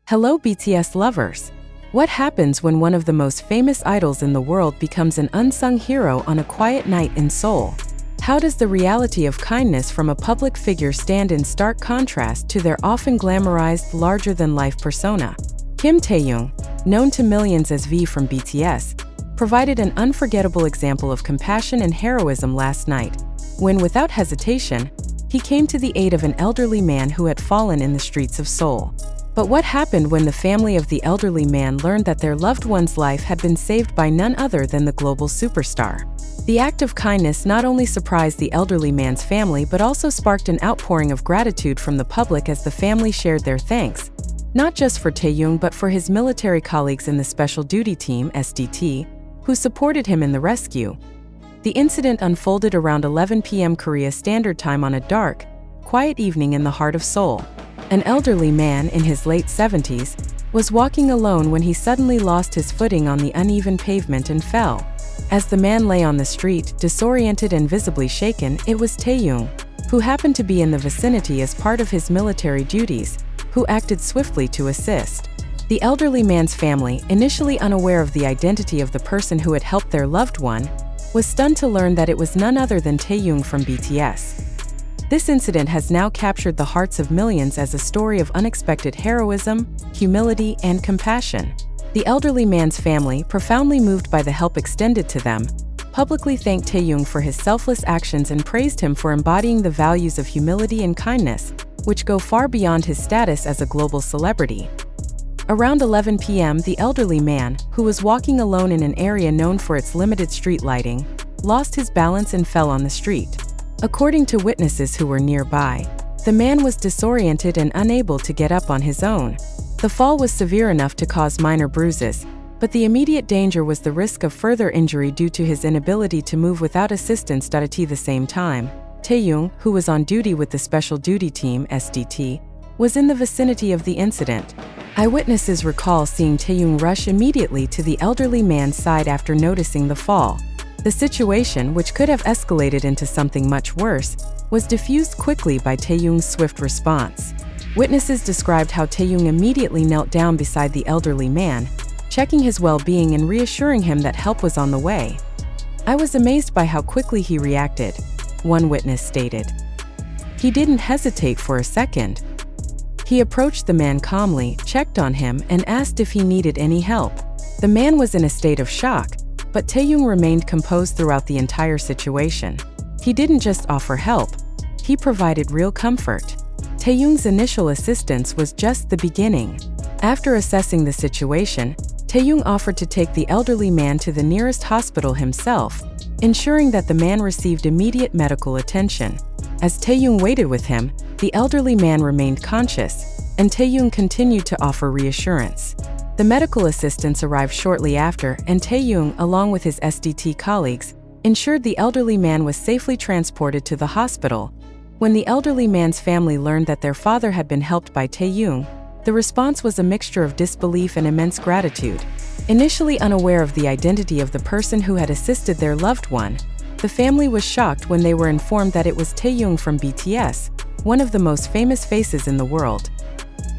Hello BTS lovers! What happens when one of the most famous idols in the world becomes an unsung hero on a quiet night in Seoul? How does the reality of kindness from a public figure stand in stark contrast to their often glamorized, larger-than-life persona? Kim Taehyung, known to millions as V from BTS, provided an unforgettable example of compassion and heroism last night, when without hesitation, he came to the aid of an elderly man who had fallen in the streets of Seoul. But what happened when the family of the elderly man learned that their loved one's life had been saved by none other than the global superstar? The act of kindness not only surprised the elderly man's family but also sparked an outpouring of gratitude from the public as the family shared their thanks, not just for Taehyung but for his military colleagues in the Special Duty Team (SDT), who supported him in the rescue. The incident unfolded around 11 p.m. Korea Standard Time on a dark, quiet evening in the heart of Seoul. An elderly man in his late 70s was walking alone when he suddenly lost his footing on the uneven pavement and fell. As the man lay on the street, disoriented and visibly shaken, it was Taehyung, who happened to be in the vicinity as part of his military duties, who acted swiftly to assist. The elderly man's family, initially unaware of the identity of the person who had helped their loved one, was stunned to learn that it was none other than Taehyung from BTS. This incident has now captured the hearts of millions as a story of unexpected heroism, humility, and compassion. The elderly man's family, profoundly moved by the help extended to them, publicly thanked Taehyung for his selfless actions and praised him for embodying the values of humility and kindness, which go far beyond his status as a global celebrity. Around 11 p.m., the elderly man, who was walking alone in an area known for its limited street lighting, lost his balance and fell on the street. According to witnesses who were nearby, the man was disoriented and unable to get up on his own. The fall was severe enough to cause minor bruises, but the immediate danger was the risk of further injury due to his inability to move without assistance. At the same time, Taehyung, who was on duty with the Special Duty Team (SDT), was in the vicinity of the incident. Eyewitnesses recall seeing Taehyung rush immediately to the elderly man's side after noticing the fall. The situation, which could have escalated into something much worse, was diffused quickly by Taehyung's swift response. Witnesses described how Taehyung immediately knelt down beside the elderly man, checking his well-being and reassuring him that help was on the way. "I was amazed by how quickly he reacted," one witness stated. "He didn't hesitate for a second. He approached the man calmly, checked on him, and asked if he needed any help." The man was in a state of shock, but Taehyung remained composed throughout the entire situation. He didn't just offer help, he provided real comfort. Taehyung's initial assistance was just the beginning. After assessing the situation, Taehyung offered to take the elderly man to the nearest hospital himself, ensuring that the man received immediate medical attention. As Taehyung waited with him, the elderly man remained conscious, and Taehyung continued to offer reassurance. The medical assistance arrived shortly after, and Taehyung, along with his SDT colleagues, ensured the elderly man was safely transported to the hospital. When the elderly man's family learned that their father had been helped by Taehyung, the response was a mixture of disbelief and immense gratitude. Initially unaware of the identity of the person who had assisted their loved one, the family was shocked when they were informed that it was Taehyung from BTS, one of the most famous faces in the world.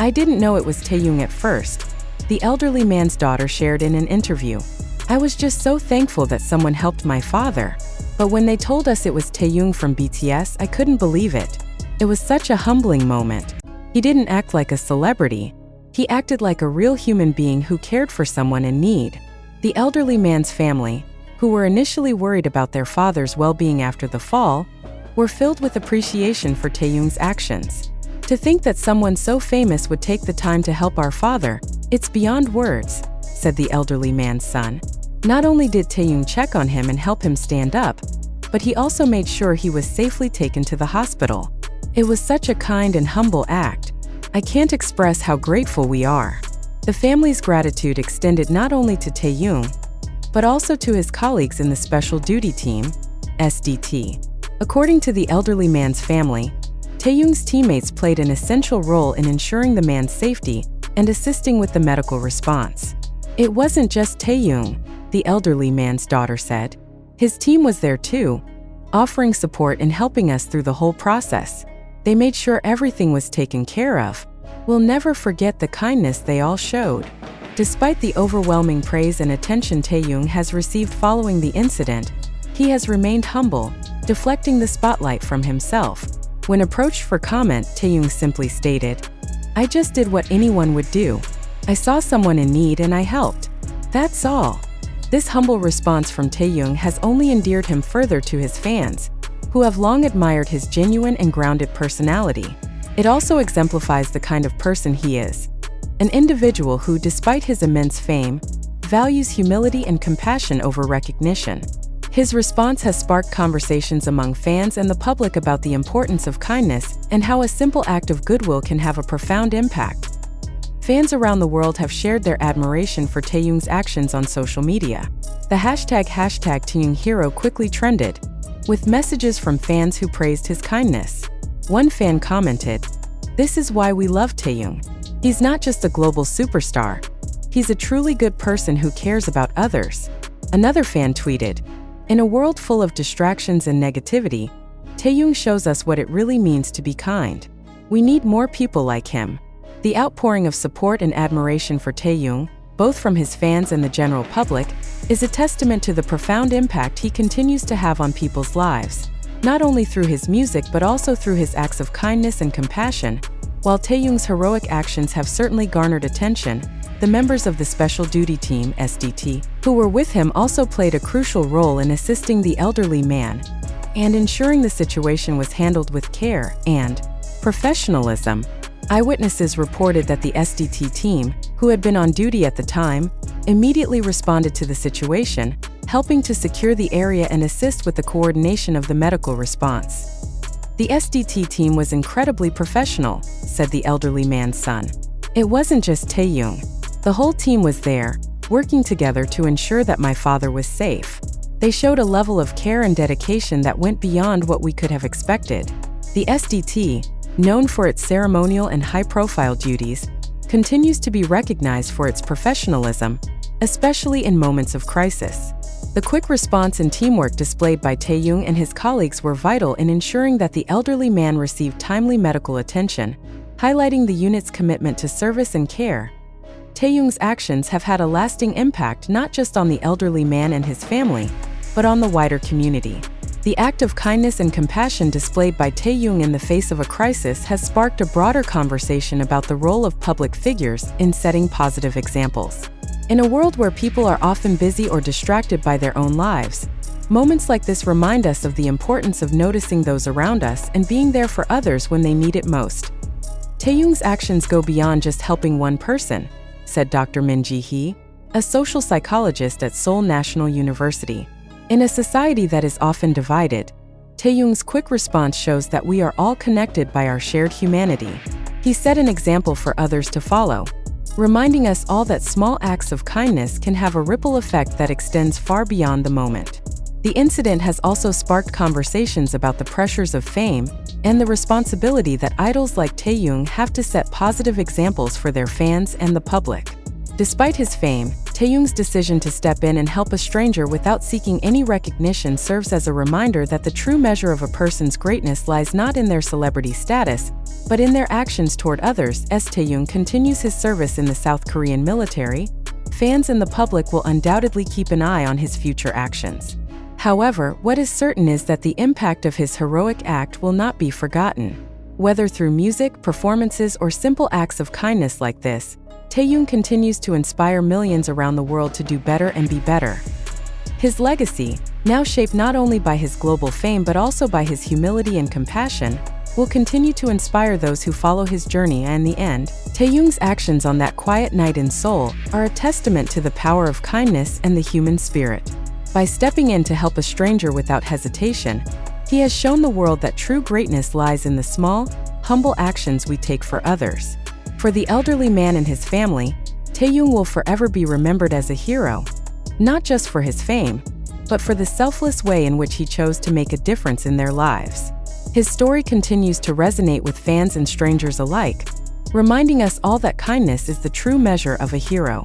"I didn't know it was Taehyung at first," the elderly man's daughter shared in an interview. "I was just so thankful that someone helped my father. But when they told us it was Taehyung from BTS, I couldn't believe it. It was such a humbling moment. He didn't act like a celebrity. He acted like a real human being who cared for someone in need." The elderly man's family, who were initially worried about their father's well-being after the fall, were filled with appreciation for Taehyung's actions. "To think that someone so famous would take the time to help our father, it's beyond words," said the elderly man's son. Not only did Taehyung check on him and help him stand up, but he also made sure he was safely taken to the hospital. "It was such a kind and humble act. I can't express how grateful we are." The family's gratitude extended not only to Taehyung, but also to his colleagues in the Special Duty Team, SDT. According to the elderly man's family, Taehyung's teammates played an essential role in ensuring the man's safety and assisting with the medical response. "It wasn't just Taehyung," the elderly man's daughter said. "His team was there too, offering support and helping us through the whole process. They made sure everything was taken care of." will never forget the kindness they all showed. Despite the overwhelming praise and attention Taehyung has received following the incident, he has remained humble, deflecting the spotlight from himself. When approached for comment, Taehyung simply stated, "I just did what anyone would do. I saw someone in need and I helped. That's all." This humble response from Taehyung has only endeared him further to his fans, who have long admired his genuine and grounded personality. It also exemplifies the kind of person he is. An individual who, despite his immense fame, values humility and compassion over recognition. His response has sparked conversations among fans and the public about the importance of kindness and how a simple act of goodwill can have a profound impact. Fans around the world have shared their admiration for Taehyung's actions on social media. The hashtag #TaehyungHero quickly trended, with messages from fans who praised his kindness. One fan commented, "This is why we love Taehyung. He's not just a global superstar. He's a truly good person who cares about others." Another fan tweeted, "In a world full of distractions and negativity, Taehyung shows us what it really means to be kind. We need more people like him." The outpouring of support and admiration for Taehyung, both from his fans and the general public, is a testament to the profound impact he continues to have on people's lives, not only through his music but also through his acts of kindness and compassion. While Taehyung's heroic actions have certainly garnered attention, the members of the Special Duty Team (SDT) who were with him also played a crucial role in assisting the elderly man and ensuring the situation was handled with care and professionalism. Eyewitnesses reported that the SDT team, who had been on duty at the time, immediately responded to the situation, helping to secure the area and assist with the coordination of the medical response. "The SDT team was incredibly professional," said the elderly man's son. "It wasn't just Taehyung. The whole team was there, working together to ensure that my father was safe. They showed a level of care and dedication that went beyond what we could have expected." The SDT, known for its ceremonial and high-profile duties, continues to be recognized for its professionalism, especially in moments of crisis. The quick response and teamwork displayed by Taehyung and his colleagues were vital in ensuring that the elderly man received timely medical attention, highlighting the unit's commitment to service and care. Taehyung's actions have had a lasting impact not just on the elderly man and his family, but on the wider community. The act of kindness and compassion displayed by Taehyung in the face of a crisis has sparked a broader conversation about the role of public figures in setting positive examples. In a world where people are often busy or distracted by their own lives, moments like this remind us of the importance of noticing those around us and being there for others when they need it most. Taehyung's actions go beyond just helping one person, said Dr. Min Ji-hee, a social psychologist at Seoul National University. In a society that is often divided, Taehyung's quick response shows that we are all connected by our shared humanity. He set an example for others to follow, reminding us all that small acts of kindness can have a ripple effect that extends far beyond the moment. The incident has also sparked conversations about the pressures of fame and the responsibility that idols like Taehyung have to set positive examples for their fans and the public. Despite his fame, Taehyung's decision to step in and help a stranger without seeking any recognition serves as a reminder that the true measure of a person's greatness lies not in their celebrity status, but in their actions toward others. As Taehyung continues his service in the South Korean military, fans and the public will undoubtedly keep an eye on his future actions. However, what is certain is that the impact of his heroic act will not be forgotten. Whether through music, performances, or simple acts of kindness like this, Taehyung continues to inspire millions around the world to do better and be better. His legacy, now shaped not only by his global fame but also by his humility and compassion, will continue to inspire those who follow his journey. And in the end, Taehyung's actions on that quiet night in Seoul are a testament to the power of kindness and the human spirit. By stepping in to help a stranger without hesitation, he has shown the world that true greatness lies in the small, humble actions we take for others. For the elderly man and his family, Taehyung will forever be remembered as a hero, not just for his fame, but for the selfless way in which he chose to make a difference in their lives. His story continues to resonate with fans and strangers alike, reminding us all that kindness is the true measure of a hero.